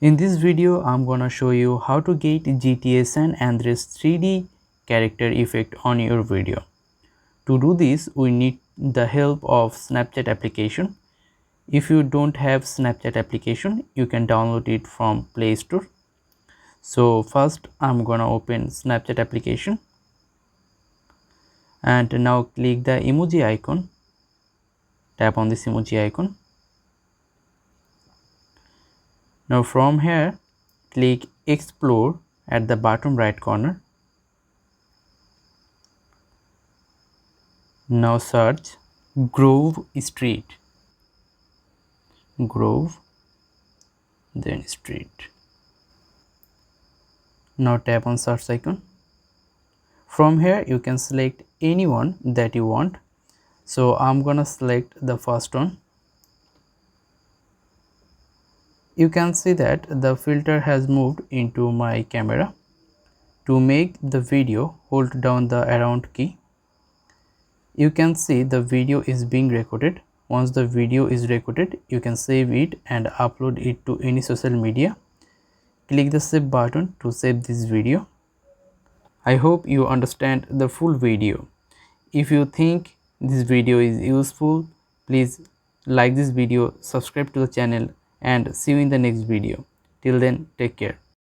In this video, I'm gonna show you how to get GTA San Andreas 3D character effect on your video. To do this, we need the help of Snapchat application. If you don't have Snapchat application, you can download it from Play Store. So first, I'm gonna open Snapchat application and now click the emoji icon. Tap on this emoji icon. Now from here, click Explore at the bottom right corner. Now search Grove Street. Grove, then Street. Now tap on search icon. From here you can select anyone that you want. So I'm gonna select the first one. You can see that the filter has moved into my camera. To make the video, hold down the around key. You can see the video is being recorded. Once the video is recorded, you can save it and upload it to any social media. Click the save button to save this video. I hope you understand the full video. If you think this video is useful, please like this video, subscribe to the channel, and see you in the next video. Till then, take care.